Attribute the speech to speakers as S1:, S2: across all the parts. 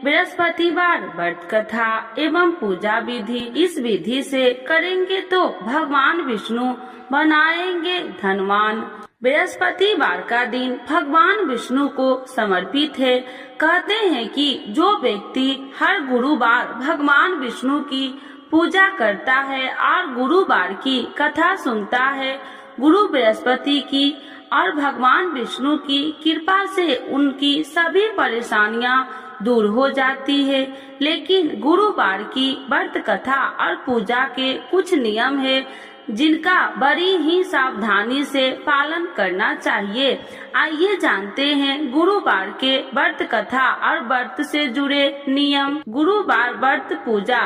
S1: बृहस्पतिवार व्रत कथा एवं पूजा विधि। इस विधि से करेंगे तो भगवान विष्णु बनाएंगे धनवान। बृहस्पतिवार का दिन भगवान विष्णु को समर्पित है। कहते हैं कि जो व्यक्ति हर गुरुवार भगवान विष्णु की पूजा करता है और गुरुवार की कथा सुनता है, गुरु बृहस्पति की और भगवान विष्णु की कृपा से उनकी सभी परेशानियां दूर हो जाती है। लेकिन गुरुवार की व्रत कथा और पूजा के कुछ नियम है जिनका बड़ी ही सावधानी से पालन करना चाहिए। आइए जानते हैं गुरुवार के व्रत कथा और व्रत से जुड़े नियम। गुरुवार व्रत पूजा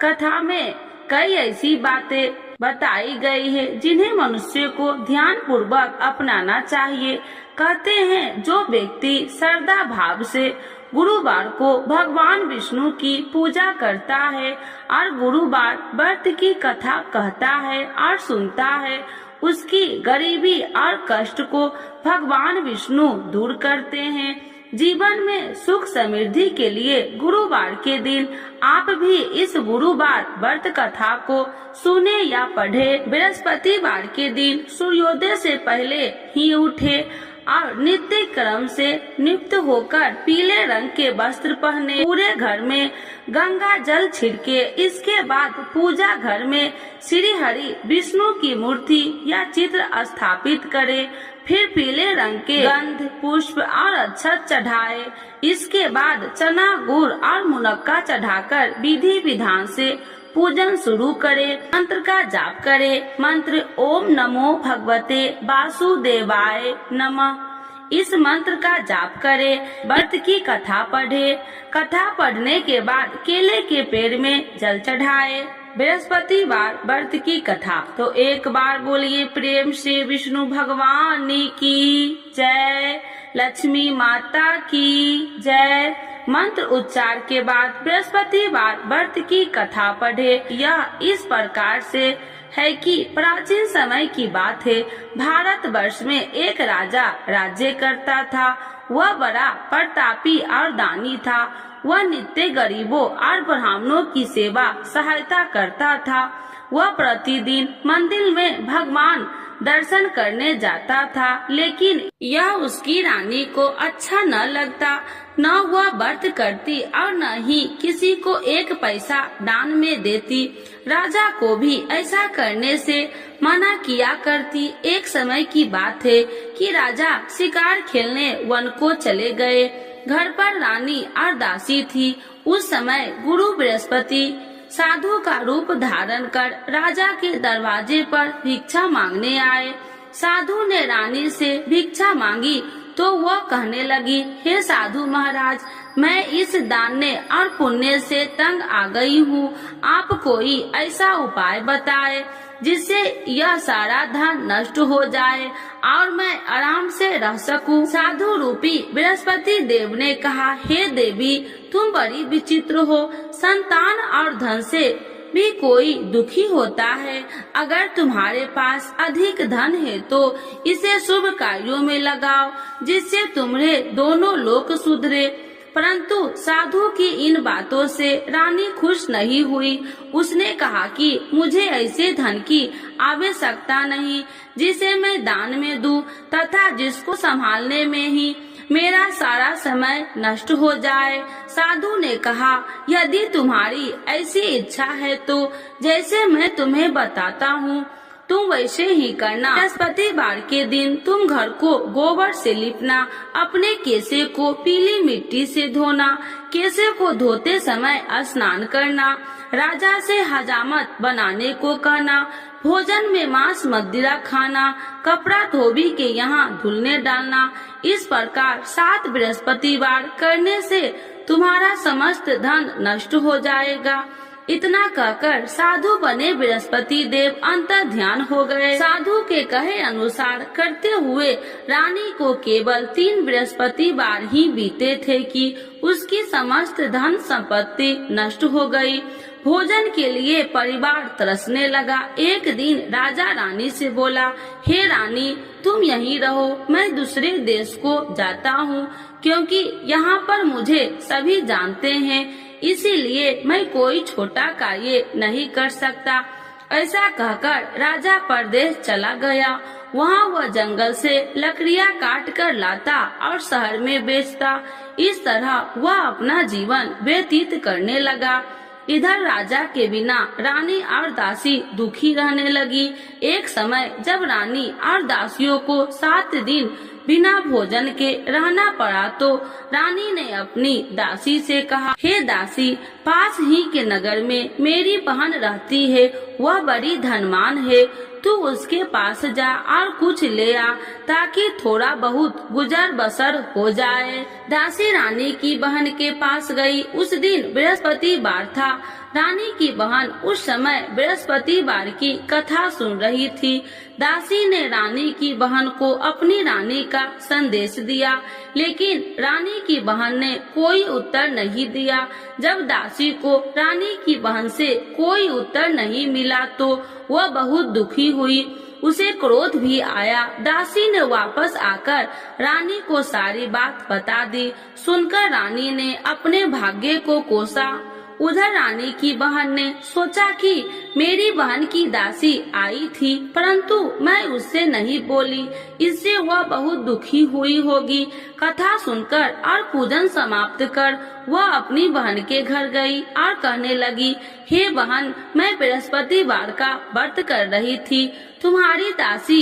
S1: कथा में कई ऐसी बातें बताई गई है जिन्हें मनुष्य को ध्यान पूर्वक अपनाना चाहिए। कहते हैं जो व्यक्ति श्रद्धा भाव से गुरुवार को भगवान विष्णु की पूजा करता है और गुरुवार व्रत की कथा कहता है और सुनता है, उसकी गरीबी और कष्ट को भगवान विष्णु दूर करते हैं। जीवन में सुख समृद्धि के लिए गुरुवार के दिन आप भी इस गुरुवार व्रत कथा को सुने या पढ़े। बृहस्पतिवार के दिन सूर्योदय से पहले ही उठे और नित्य क्रम से नियुक्त होकर पीले रंग के वस्त्र पहने, पूरे घर में गंगा जल छिड़के। इसके बाद पूजा घर में श्री हरि विष्णु की मूर्ति या चित्र स्थापित करे। फिर पीले रंग के गंध, पुष्प और अक्षत चढ़ाए। इसके बाद चना, गुड़ और मुनक्का चढ़ाकर विधि विधान से पूजन शुरू करे। मंत्र का जाप करे। मंत्र ओम नमो भगवते वासुदेवाय नमः। इस मंत्र का जाप करे। व्रत की कथा पढ़े। कथा पढ़ने के बाद केले के पेड़ में जल चढ़ाए। बृहस्पतिवार व्रत की कथा। तो एक बार बोलिए प्रेम से विष्णु भगवान की जय, लक्ष्मी माता की जय। मंत्र उच्चार के बाद बृहस्पतिवार व्रत की कथा पढ़े। यह इस प्रकार से है कि प्राचीन समय की बात है। भारत वर्ष में एक राजा राज्य करता था। वह बड़ा प्रतापी और दानी था। वह नित्य गरीबों और ब्राह्मणों की सेवा सहायता करता था। वह प्रतिदिन मंदिर में भगवान दर्शन करने जाता था, लेकिन यह उसकी रानी को अच्छा न लगता। न वह व्रत करती और न ही किसी को एक पैसा दान में देती। राजा को भी ऐसा करने से मना किया करती। एक समय की बात है कि राजा शिकार खेलने वन को चले गए। घर पर रानी और दासी थी। उस समय गुरु बृहस्पति साधु का रूप धारण कर राजा के दरवाजे पर भिक्षा मांगने आए। साधु ने रानी से भिक्षा मांगी तो वह कहने लगी, हे साधु महाराज, मैं इस दान और पुण्य से तंग आ गई हूँ। आप कोई ऐसा उपाय बताए जिससे यह सारा धन नष्ट हो जाए और मैं आराम से रह सकूं। साधु रूपी बृहस्पति देव ने कहा, हे देवी, तुम बड़ी विचित्र हो। संतान और धन से भी कोई दुखी होता है। अगर तुम्हारे पास अधिक धन है तो इसे शुभ कार्यों में लगाओ जिससे तुम्हारे दोनों लोक सुधरे। परंतु साधु की इन बातों से रानी खुश नहीं हुई। उसने कहा कि मुझे ऐसे धन की आवश्यकता नहीं जिसे मैं दान में दूं तथा जिसको संभालने में ही मेरा सारा समय नष्ट हो जाए। साधु ने कहा, यदि तुम्हारी ऐसी इच्छा है तो जैसे मैं तुम्हें बताता हूँ तुम वैसे ही करना। बृहस्पतिवार के दिन तुम घर को गोबर से लिपना, अपने केसे को पीली मिट्टी से धोना, केसे को धोते समय स्नान करना, राजा से हजामत बनाने को कहना, भोजन में मांस मदिरा खाना, कपड़ा धोबी के यहाँ धुलने डालना। इस प्रकार 7 बृहस्पतिवार करने से तुम्हारा समस्त धन नष्ट हो जाएगा। इतना कहकर साधु बने बृहस्पति देव अंतर ध्यान हो गए। साधु के कहे अनुसार करते हुए रानी को केवल 3 बृहस्पतिवार ही बीते थे कि उसकी समस्त धन संपत्ति नष्ट हो गई। भोजन के लिए परिवार तरसने लगा। एक दिन राजा रानी से बोला, हे रानी, तुम यहीं रहो, मैं दूसरे देश को जाता हूँ, क्योंकि यहाँ पर मुझे सभी जानते हैं, इसीलिए मैं कोई छोटा कार्य नहीं कर सकता। ऐसा कहकर राजा परदेश चला गया। वहाँ वह जंगल से लकड़ियाँ काट कर लाता और शहर में बेचता। इस तरह वह अपना जीवन व्यतीत करने लगा। इधर राजा के बिना रानी और दासी दुखी रहने लगी। एक समय जब रानी और दासियों को 7 दिन बिना भोजन के रहना पड़ा तो रानी ने अपनी दासी से कहा, हे दासी, पास ही के नगर में मेरी बहन रहती है, वह बड़ी धनवान है, तू उसके पास जा और कुछ ले आ, ताकि थोड़ा बहुत गुजर बसर हो जाए। दासी रानी की बहन के पास गई। उस दिन बृहस्पतिवार था। रानी की बहन उस समय बृहस्पतिवार की कथा सुन रही थी। दासी ने रानी की बहन को अपनी रानी का संदेश दिया, लेकिन रानी की बहन ने कोई उत्तर नहीं दिया। जब दासी को रानी की बहन से कोई उत्तर नहीं मिला तो वह बहुत दुखी हुई। उसे क्रोध भी आया। दासी ने वापस आकर रानी को सारी बात बता दी। सुनकर रानी ने अपने भाग्य को कोसा। उधर रानी की बहन ने सोचा कि मेरी बहन की दासी आई थी, परंतु मैं उससे नहीं बोली, इससे वह बहुत दुखी हुई होगी। कथा सुनकर और पूजन समाप्त कर वह अपनी बहन के घर गई और कहने लगी, हे बहन, मैं बृहस्पतिवार का व्रत कर रही थी, तुम्हारी दासी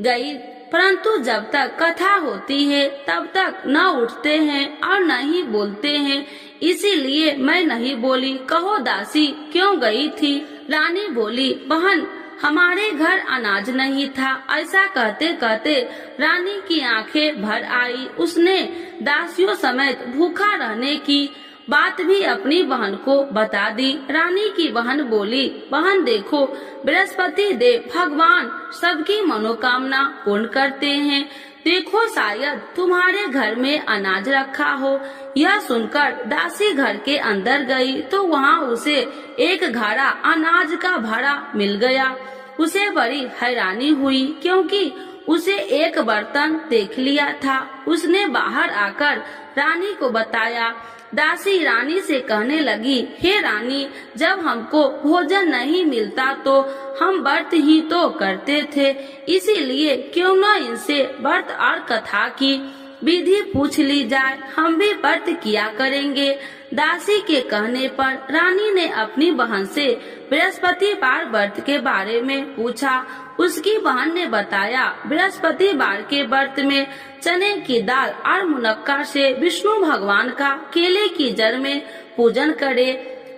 S1: गई, परंतु जब तक कथा होती है तब तक न उठते हैं और न ही बोलते हैं, इसीलिए मैं नहीं बोली। कहो दासी क्यों गई थी? रानी बोली, बहन, हमारे घर अनाज नहीं था। ऐसा कहते कहते रानी की आंखें भर आई। उसने दासियों समेत भूखा रहने की बात भी अपनी बहन को बता दी। रानी की बहन बोली, बहन देखो, बृहस्पति देव भगवान सबकी मनोकामना पूर्ण करते हैं, देखो शायद तुम्हारे घर में अनाज रखा हो। यह सुनकर दासी घर के अंदर गई तो वहाँ उसे एक घड़ा अनाज का भरा मिल गया। उसे बड़ी हैरानी हुई, क्योंकि उसे एक बर्तन देख लिया था। उसने बाहर आकर रानी को बताया। दासी रानी से कहने लगी, हे रानी, जब हमको भोजन नहीं मिलता तो हम व्रत ही तो करते थे, इसीलिए क्यों न इनसे व्रत और कथा की विधि पूछ ली जाए, हम भी व्रत किया करेंगे। दासी के कहने पर रानी ने अपनी बहन से बृहस्पतिवार व्रत के बारे में पूछा। उसकी बहन ने बताया, बृहस्पतिवार के व्रत में चने की दाल और मुनक्का से विष्णु भगवान का केले की जड़ में पूजन करे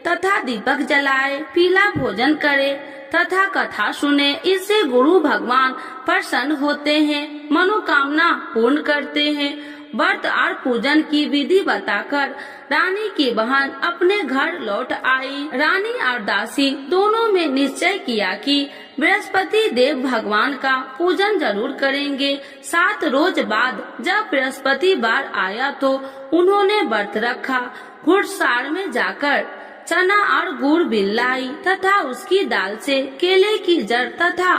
S1: तथा दीपक जलाए, पीला भोजन करे तथा कथा सुने। इससे गुरु भगवान प्रसन्न होते हैं, मनोकामना पूर्ण करते हैं। व्रत और पूजन की विधि बताकर रानी की बहन अपने घर लौट आई। रानी और दासी दोनों में निश्चय किया कि बृहस्पति देव भगवान का पूजन जरूर करेंगे। 7 रोज बाद जब बृहस्पतिवार आया तो उन्होंने व्रत रखा। घुड़सार में जाकर चना और गुड़ बिन लाई तथा उसकी दाल से केले की जड़ तथा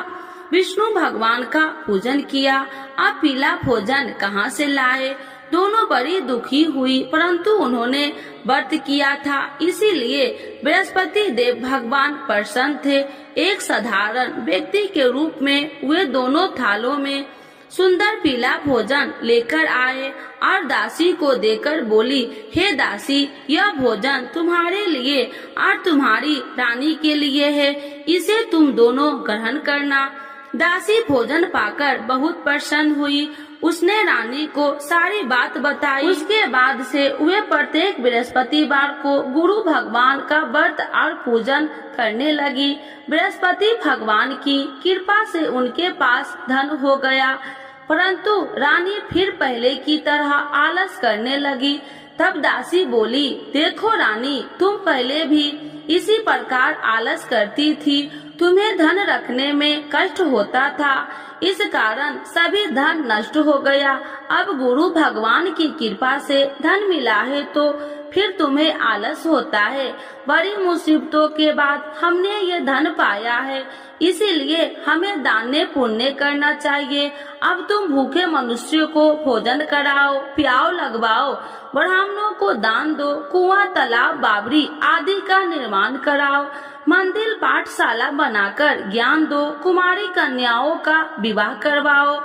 S1: विष्णु भगवान का पूजन किया। अब पीला भोजन कहाँ से लाए? दोनों बड़ी दुखी हुई, परंतु उन्होंने व्रत किया था, इसीलिए बृहस्पति देव भगवान प्रसन्न थे। एक साधारण व्यक्ति के रूप में वे दोनों थालों में सुंदर पीला भोजन लेकर आए और दासी को देकर बोली, हे दासी, यह भोजन तुम्हारे लिए और तुम्हारी रानी के लिए है, इसे तुम दोनों ग्रहण करना। दासी भोजन पाकर बहुत प्रसन्न हुई। उसने रानी को सारी बात बताई। उसके बाद से वे प्रत्येक बृहस्पतिवार को गुरु भगवान का व्रत और पूजन करने लगी। बृहस्पति भगवान की कृपा से उनके पास धन हो गया, परंतु रानी फिर पहले की तरह आलस करने लगी। तब दासी बोली, देखो रानी, तुम पहले भी इसी प्रकार आलस करती थी, तुम्हें धन रखने में कष्ट होता था, इस कारण सभी धन नष्ट हो गया। अब गुरु भगवान की कृपा से धन मिला है तो फिर तुम्हें आलस होता है। बड़ी मुसीबतों के बाद हमने ये धन पाया है, इसीलिए हमें दान पुण्य करना चाहिए। अब तुम भूखे मनुष्यों को भोजन कराओ, प्याव लगवाओ, ब्राह्मणों को दान दो, कुआं, तालाब, बावड़ी आदि का निर्माण कराओ, मंदिर, पाठशाला बनाकर ज्ञान दो, कुमारी कन्याओं का विवाह करवाओ,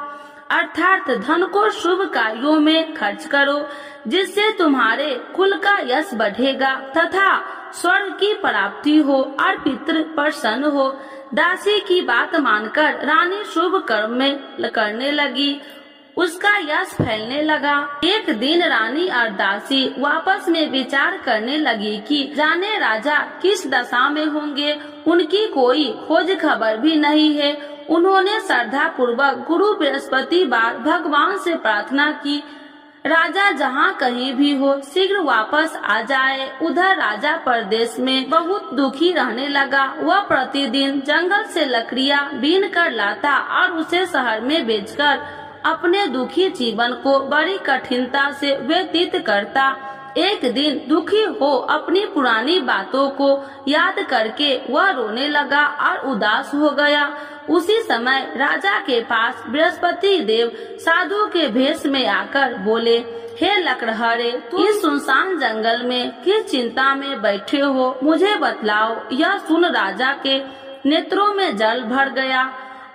S1: अर्थात धन को शुभ कार्यों में खर्च करो, जिससे तुम्हारे कुल का यश बढ़ेगा तथा स्वर्ग की प्राप्ति हो और पितृ प्रसन्न हो। दासी की बात मानकर रानी शुभ कर्म में करने लगी, उसका यश फैलने लगा। एक दिन रानी और दासी आपस में विचार करने लगी कि जाने राजा किस दशा में होंगे, उनकी कोई खोज खबर भी नहीं है। उन्होंने श्रद्धा पूर्वक गुरु बृहस्पतिवार भगवान से प्रार्थना की, राजा जहाँ कहीं भी हो शीघ्र वापस आ जाए। उधर राजा परदेश में बहुत दुखी रहने लगा। वह प्रतिदिन जंगल से लकड़ियाँ बीन कर लाता और उसे शहर में बेचकर अपने दुखी जीवन को बड़ी कठिनता से व्यतीत करता। एक दिन दुखी हो अपनी पुरानी बातों को याद करके वह रोने लगा और उदास हो गया। उसी समय राजा के पास बृहस्पति देव साधु के भेष में आकर बोले, हे लकड़हारे, तुम इस सुनसान जंगल में किस चिंता में बैठे हो, मुझे बतलाओ। यह सुन राजा के नेत्रों में जल भर गया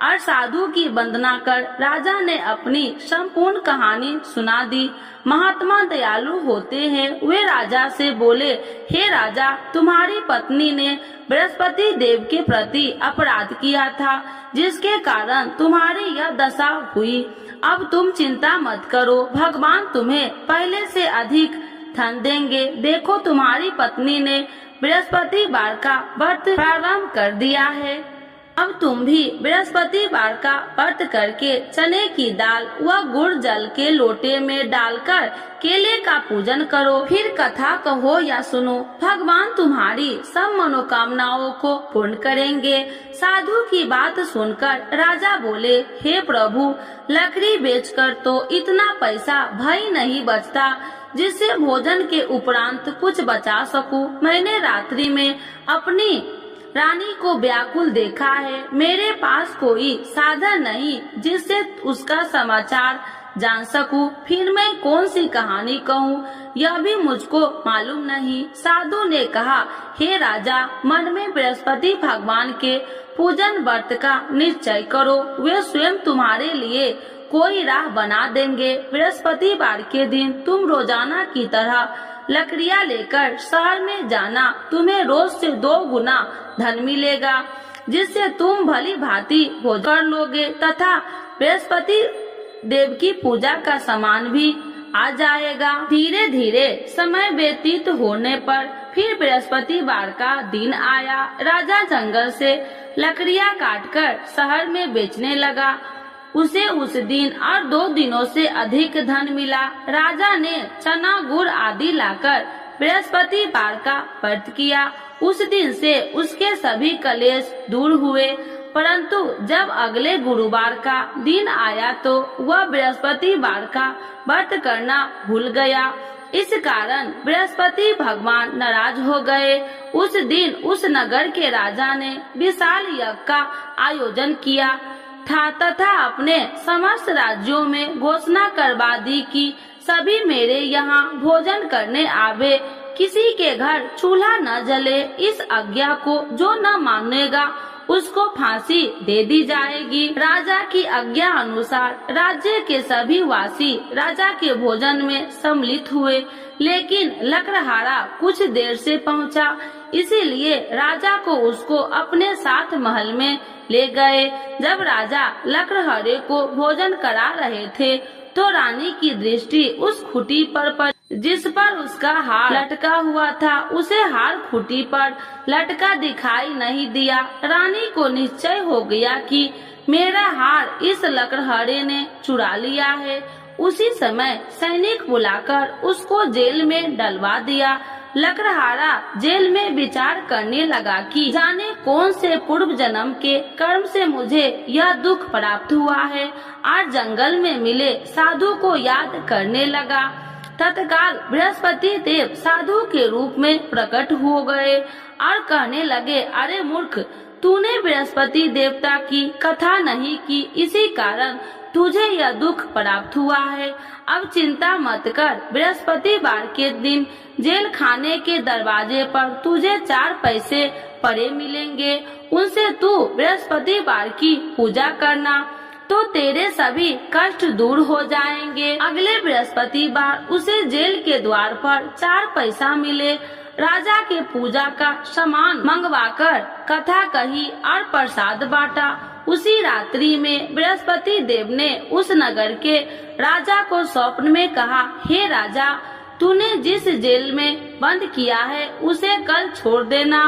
S1: और साधु की वंदना कर राजा ने अपनी संपूर्ण कहानी सुना दी। महात्मा दयालु होते हैं। वे राजा से बोले, हे राजा, तुम्हारी पत्नी ने बृहस्पति देव के प्रति अपराध किया था, जिसके कारण तुम्हारी यह दशा हुई। अब तुम चिंता मत करो, भगवान तुम्हें पहले से अधिक धन देंगे। देखो, तुम्हारी पत्नी ने बृहस्पतिवार का व्रत प्रारंभ कर दिया है। अब तुम भी बृहस्पतिवार का व्रत करके चने की दाल व गुड़ जल के लोटे में डालकर केले का पूजन करो। फिर कथा कहो या सुनो, भगवान तुम्हारी सब मनोकामनाओं को पूर्ण करेंगे। साधु की बात सुनकर राजा बोले, हे प्रभु, लकड़ी बेचकर तो इतना पैसा भई नहीं बचता जिससे भोजन के उपरांत कुछ बचा सकूं। मैंने रात्रि में अपनी रानी को व्याकुल देखा है। मेरे पास कोई साधन नहीं जिससे उसका समाचार जान सकूं। फिर मैं कौन सी कहानी कहूँ, यह भी मुझको मालूम नहीं। साधु ने कहा, हे राजा, मन में बृहस्पति भगवान के पूजन व्रत का निश्चय करो, वे स्वयं तुम्हारे लिए कोई राह बना देंगे। बृहस्पतिवार के दिन तुम रोजाना की तरह लकड़ियाँ लेकर शहर में जाना। तुम्हें रोज से 2 गुना धन मिलेगा, जिससे तुम भली भांति भोजन कर लोगे तथा बृहस्पति देव की पूजा का सामान भी आ जाएगा। धीरे धीरे समय व्यतीत होने पर फिर बृहस्पतिवार का दिन आया। राजा जंगल से लकड़ियाँ काटकर शहर में बेचने लगा। उसे उस दिन और 2 दिनों से अधिक धन मिला। राजा ने चना गुड़ आदि लाकर बृहस्पतिवार का व्रत किया। उस दिन से उसके सभी कलेश दूर हुए। परंतु जब अगले गुरुवार का दिन आया तो वह बृहस्पतिवार का व्रत करना भूल गया। इस कारण बृहस्पति भगवान नाराज हो गए। उस दिन उस नगर के राजा ने विशाल यज्ञ का आयोजन किया था तथा अपने समस्त राज्यों में घोषणा करवा दी कि सभी मेरे यहाँ भोजन करने आवे, किसी के घर चूल्हा न जले। इस आज्ञा को जो न मानेगा उसको फांसी दे दी जाएगी। राजा की आज्ञा अनुसार राज्य के सभी वासी राजा के भोजन में सम्मिलित हुए, लेकिन लकड़हारा कुछ देर से पहुंचा, इसीलिए राजा को उसको अपने साथ महल में ले गए। जब राजा लकड़हारे को भोजन करा रहे थे तो रानी की दृष्टि उस खूंटी पर पड़ी जिस पर उसका हार लटका हुआ था। उसे हार खूंटी पर लटका दिखाई नहीं दिया। रानी को निश्चय हो गया कि मेरा हार इस लकड़हारे ने चुरा लिया है। उसी समय सैनिक बुलाकर उसको जेल में डलवा दिया। लकड़हारा जेल में विचार करने लगा कि जाने कौन से पूर्व जन्म के कर्म से मुझे यह दुख प्राप्त हुआ है, और जंगल में मिले साधु को याद करने लगा। तत्काल बृहस्पति देव साधु के रूप में प्रकट हो गए और कहने लगे, अरे मूर्ख, तूने बृहस्पति देवता की कथा नहीं की, इसी कारण तुझे यह दुख प्राप्त हुआ है। अब चिंता मत कर, बृहस्पतिवार के दिन जेल खाने के दरवाजे पर तुझे 4 पैसे पड़े मिलेंगे, उनसे तू बृहस्पतिवार की पूजा करना तो तेरे सभी कष्ट दूर हो जाएंगे। अगले बृहस्पतिवार उसे जेल के द्वार पर 4 पैसा मिले। राजा के पूजा का सामान मंगवाकर कथा कही और प्रसाद बांटा। उसी रात्रि में बृहस्पति देव ने उस नगर के राजा को स्वप्न में कहा, हे राजा, तूने जिस जेल में बंद किया है उसे कल छोड़ देना,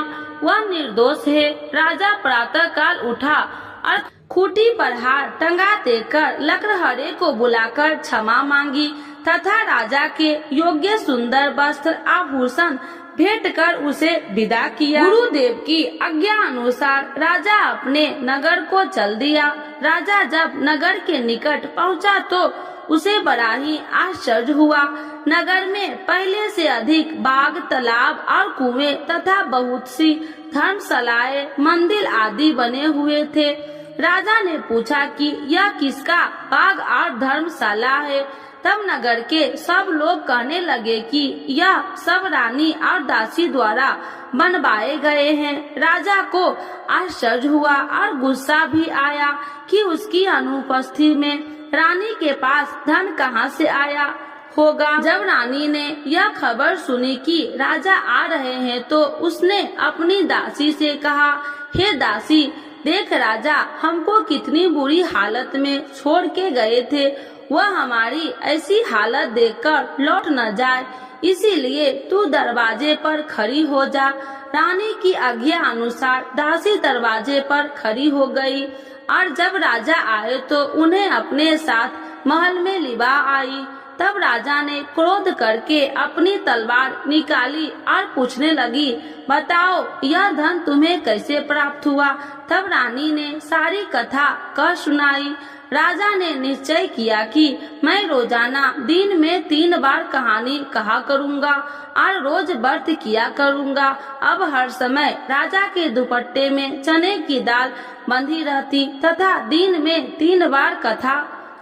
S1: वह निर्दोष है। राजा प्रातः काल उठा और खूंटी पर हार टंगा देकर लकड़हारे को बुलाकर क्षमा मांगी तथा राजा के योग्य सुंदर वस्त्र आभूषण भेंट कर उसे विदा किया। गुरुदेव की आज्ञा अनुसार राजा अपने नगर को चल दिया। राजा जब नगर के निकट पहुंचा तो उसे बड़ा ही आश्चर्य हुआ। नगर में पहले से अधिक बाग, तालाब और कुएं तथा बहुत सी धर्मशालाएं, मंदिर आदि बने हुए थे। राजा ने पूछा कि यह किसका बाग और धर्मशाला है। तब नगर के सब लोग कहने लगे कि यह सब रानी और दासी द्वारा बनवाए गए हैं। राजा को आश्चर्य हुआ और गुस्सा भी आया कि उसकी अनुपस्थिति में रानी के पास धन कहां से आया होगा। जब रानी ने यह खबर सुनी कि राजा आ रहे हैं तो उसने अपनी दासी से कहा, हे दासी, देख राजा हमको कितनी बुरी हालत में छोड़ के गए थे, वह हमारी ऐसी हालत देखकर लौट न जाए, इसीलिए तू दरवाजे पर खड़ी हो जा। रानी की आज्ञा अनुसार दासी दरवाजे पर खड़ी हो गई और जब राजा आए तो उन्हें अपने साथ महल में लिवा आई। तब राजा ने क्रोध करके अपनी तलवार निकाली और पूछने लगी, बताओ यह धन तुम्हें कैसे प्राप्त हुआ। तब रानी ने सारी कथा कह सुनाई। राजा ने निश्चय किया कि मैं रोजाना दिन में 3 बार कहानी कहा करूँगा और रोज व्रत किया करूँगा। अब हर समय राजा के दुपट्टे में चने की दाल बंधी रहती तथा दिन में 3 बार कथा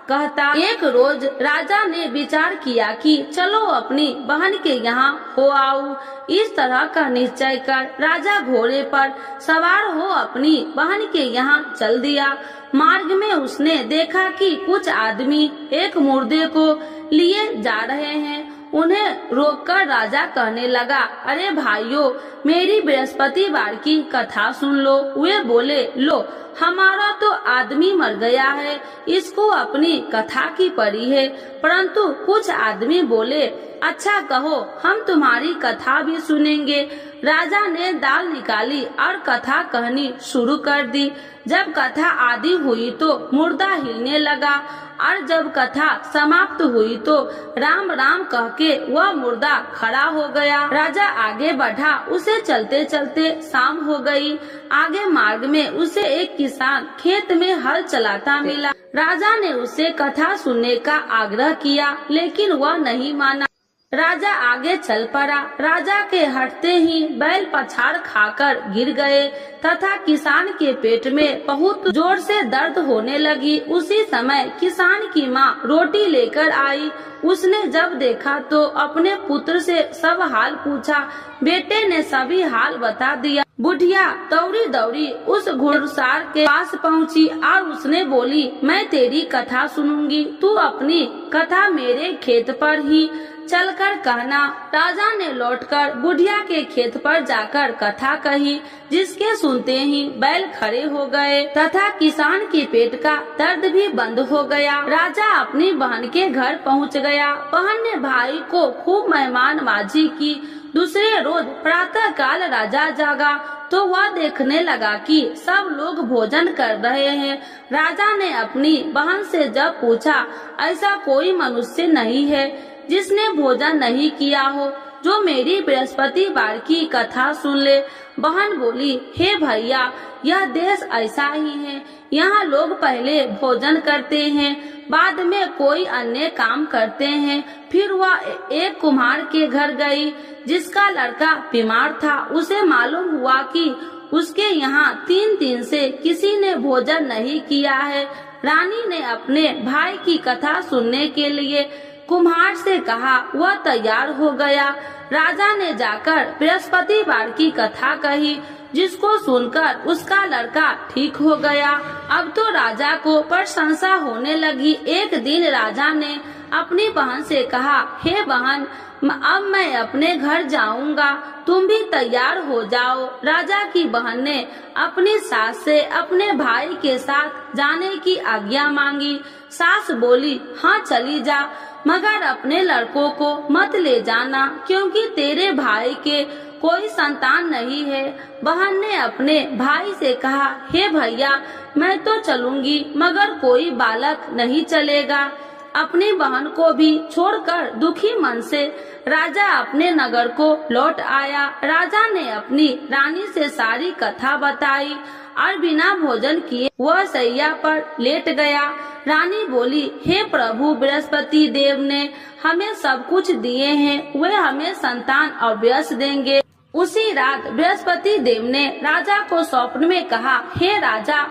S1: कहता। एक रोज राजा ने विचार किया कि चलो अपनी बहन के यहाँ हो आऊं। इस तरह का निश्चय कर राजा घोड़े पर सवार हो अपनी बहन के यहाँ चल दिया। मार्ग में उसने देखा कि कुछ आदमी एक मुर्दे को लिए जा रहे हैं। उन्हें रोककर राजा कहने लगा, अरे भाइयों, मेरी बृहस्पतिवार की कथा सुन लो। वे बोले, लो, हमारा तो आदमी मर गया है, इसको अपनी कथा की पड़ी है। परंतु कुछ आदमी बोले, अच्छा कहो, हम तुम्हारी कथा भी सुनेंगे। राजा ने दाल निकाली और कथा कहनी शुरू कर दी। जब कथा आदि हुई तो मुर्दा हिलने लगा और जब कथा समाप्त हुई तो राम राम कह के वह मुर्दा खड़ा हो गया। राजा आगे बढ़ा, उसे चलते चलते शाम हो गई। आगे मार्ग में उसे एक किसान खेत में हल चलाता मिला। राजा ने उसे कथा सुनने का आग्रह किया, लेकिन वह नहीं माना। राजा आगे चल पड़ा। राजा के हटते ही बैल पछाड़ खाकर गिर गए तथा किसान के पेट में बहुत जोर से दर्द होने लगी। उसी समय किसान की माँ रोटी लेकर आई। उसने जब देखा तो अपने पुत्र से सब हाल पूछा। बेटे ने सभी हाल बता दिया। बुढ़िया दौड़ी दौड़ी उस घुड़सार के पास पहुँची और उसने बोली, मैं तेरी कथा सुनूंगी, तू अपनी कथा मेरे खेत पर ही चलकर कहना। राजा ने लौटकर बुढ़िया के खेत पर जाकर कथा कही, जिसके सुनते ही बैल खड़े हो गए तथा किसान के पेट का दर्द भी बंद हो गया। राजा अपनी बहन के घर पहुंच गया। बहन ने भाई को खूब मेहमानबाजी की। दूसरे रोज प्रातः काल राजा जागा तो वह देखने लगा कि सब लोग भोजन कर रहे हैं। राजा ने अपनी बहन से जब पूछा, ऐसा कोई मनुष्य नहीं है जिसने भोजन नहीं किया हो, जो मेरी बृहस्पतिवार की कथा सुन ले। बहन बोली, हे भैया, यह देश ऐसा ही है। यहाँ लोग पहले भोजन करते हैं, बाद में कोई अन्य काम करते हैं। फिर वह एक कुम्हार के घर गई जिसका लड़का बीमार था। उसे मालूम हुआ कि उसके यहाँ 3 दिन से किसी ने भोजन नहीं किया है। रानी ने अपने भाई की कथा सुनने के लिए कुम्हार से कहा। वह तैयार हो गया। राजा ने जाकर बृहस्पतिवार की कथा कही, जिसको सुनकर उसका लड़का ठीक हो गया। अब तो राजा को प्रशंसा होने लगी। एक दिन राजा ने अपनी बहन से कहा, हे बहन, अब मैं अपने घर जाऊंगा, तुम भी तैयार हो जाओ। राजा की बहन ने अपनी सास से अपने भाई के साथ जाने की आज्ञा मांगी। सास बोली, हाँ चली जा, मगर अपने लड़कों को मत ले जाना, क्योंकि तेरे भाई के कोई संतान नहीं है। बहन ने अपने भाई से कहा, हे भैया, मैं तो चलूंगी, मगर कोई बालक नहीं चलेगा। अपनी बहन को भी छोड़कर दुखी मन से राजा अपने नगर को लौट आया। राजा ने अपनी रानी से सारी कथा बताई और बिना भोजन किए वह सैया पर लेट गया। रानी बोली, हे प्रभु, बृहस्पति देव ने हमें सब कुछ दिए हैं, वे हमें संतान अवश्य देंगे। उसी रात बृहस्पति देव ने राजा को स्वप्न में कहा, हे राजा,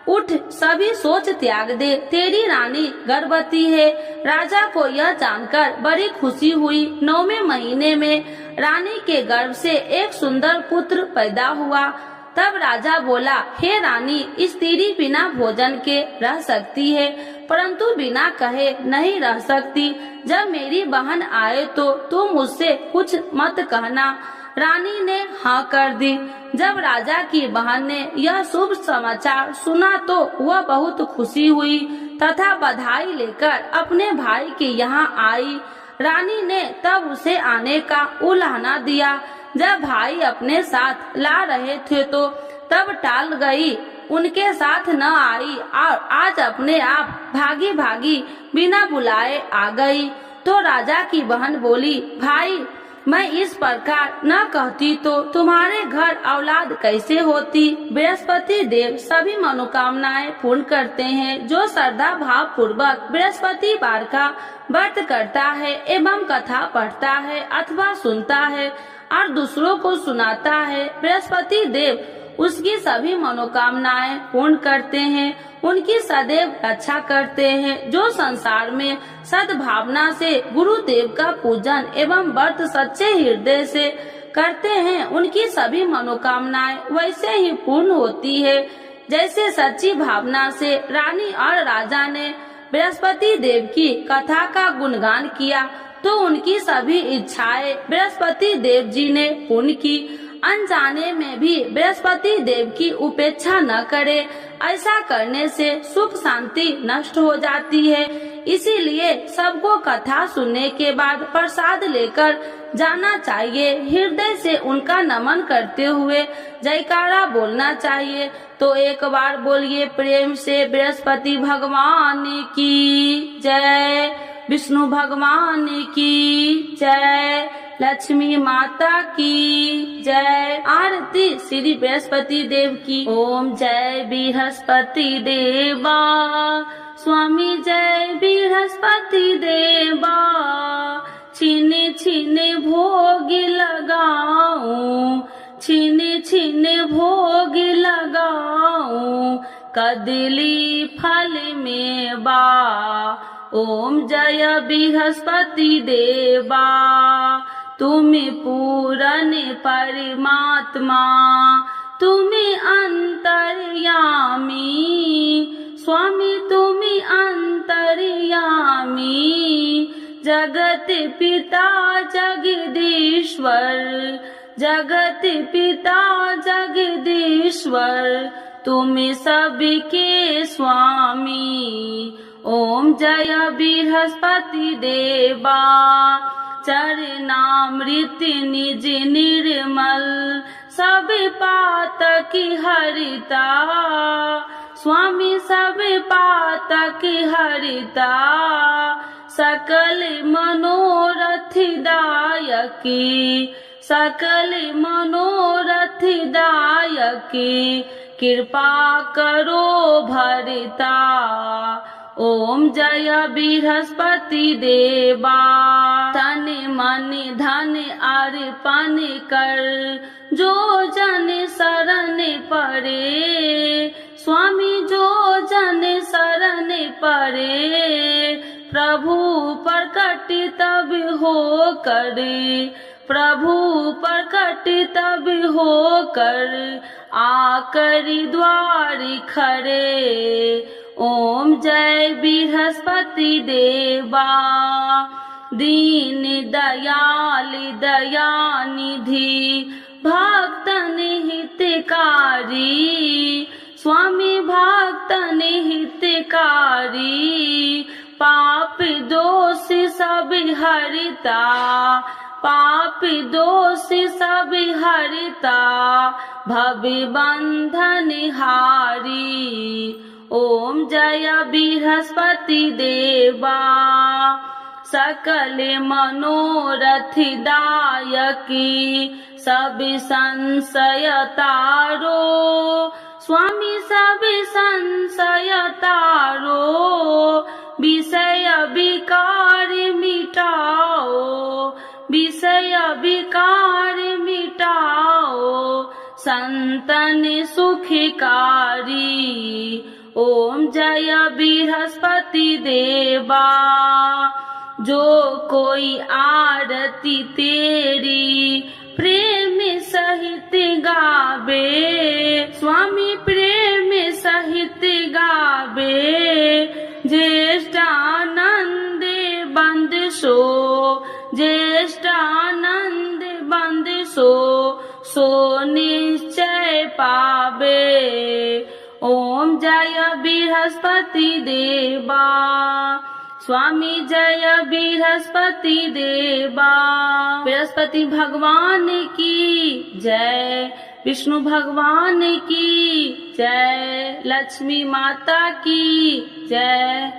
S1: उठ, सभी सोच त्याग दे, तेरी रानी गर्भवती है। राजा को यह जानकर बड़ी खुशी हुई। 9वें महीने में रानी के गर्भ से एक सुंदर पुत्र पैदा हुआ। तब राजा बोला, हे रानी, स्त्री बिना भोजन के रह सकती है, परंतु बिना कहे नहीं रह सकती। जब मेरी बहन आए तो तुम मुझसे कुछ मत कहना। रानी ने हाँ कर दी। जब राजा की बहन ने यह शुभ समाचार सुना तो वह बहुत खुशी हुई तथा बधाई लेकर अपने भाई के यहाँ आई। रानी ने तब उसे आने का उलाहना दिया। जब भाई अपने साथ ला रहे थे तो तब टाल गई, उनके साथ न आई और आज अपने आप भागी भागी बिना बुलाए आ गई। तो राजा की बहन बोली, भाई, मैं इस प्रकार न कहती तो तुम्हारे घर औलाद कैसे होती। बृहस्पति देव सभी मनोकामनाएं पूर्ण करते हैं। जो श्रद्धा भाव पूर्वक बृहस्पतिवार का व्रत करता है एवं कथा पढ़ता है अथवा सुनता है और दूसरों को सुनाता है, बृहस्पति देव उसकी सभी मनोकामनाएं पूर्ण करते हैं, उनकी सदैव रक्षा करते हैं। जो संसार में सद्भावना से गुरुदेव का पूजन एवं व्रत सच्चे हृदय से करते हैं, उनकी सभी मनोकामनाएं वैसे ही पूर्ण होती है जैसे सच्ची भावना से रानी और राजा ने बृहस्पति देव की कथा का गुणगान किया तो उनकी सभी इच्छाएं बृहस्पति देव जी ने पूर्ण की। अनजाने में भी बृहस्पति देव की उपेक्षा न करे, ऐसा करने से सुख शांति नष्ट हो जाती है। इसीलिए सबको कथा सुनने के बाद प्रसाद लेकर जाना चाहिए। हृदय से उनका नमन करते हुए जयकारा बोलना चाहिए। तो एक बार बोलिए प्रेम से, बृहस्पति भगवान की जय, विष्णु भगवान की जय, लक्ष्मी माता की जय। आरती श्री बृहस्पति देव की। ओम जय बृहस्पति देवा, स्वामी जय बृहस्पति देवा। छीने छीने भोग लगाऊं, छीने छीने भोग लगाऊं, कदली फल में बा। ओम जय बृहस्पति देवा, तुम्हें पूरन परमात्मा, तुम्हें अंतर्यामी, स्वामी तुम्हें अंतर्यामी। जगत पिता जगदीश्वर, जगत पिता जगदीश्वर, तुम्हें सबके स्वामी। ओम जय बृहस्पति देवा, चरणामृत निज निर्मल, सब पातक हरिता, स्वामी सब पातक हरिता। सकल मनोरथ दायकी, सकल मनोरथ दायकी कृपा करो भरता। ओम जय बृहस्पति देवा। तन मन धन अर्पण कर जो जन शरण पड़े। स्वामी जो जन शरण पड़े प्रभु प्रकट तब हो करे। प्रभु प्रकट तब हो कर आकर द्वार खड़े। ओम जय बृहस्पति देवा। दीन दयाल दयानिधि भक्तन हितकारी। स्वामी भक्तन हितकारी पाप दोष सब हरता। पाप दोष सब हरता भव बंधन हारी। ओम जय बृहस्पति देवा। सकल मनोरथ दायकी सब संशय तारो। स्वामी सब संशय तारो विषय विकार मिटाओ। विषय विकार मिटाओ संतन सुखकारी। ओम जय बृहस्पति देवा। जो कोई आरती तेरी प्रेम सहित गावे। स्वामी प्रेम सहित गावे ज्येष्ठानंद बंद सो। ज्येष्ठानंद बंद सो निश्चय पावे। ओम जय बृहस्पति देवा। स्वामी जय बृहस्पति देवा। बृहस्पति भगवान की जय। विष्णु भगवान की जय। लक्ष्मी माता की जय।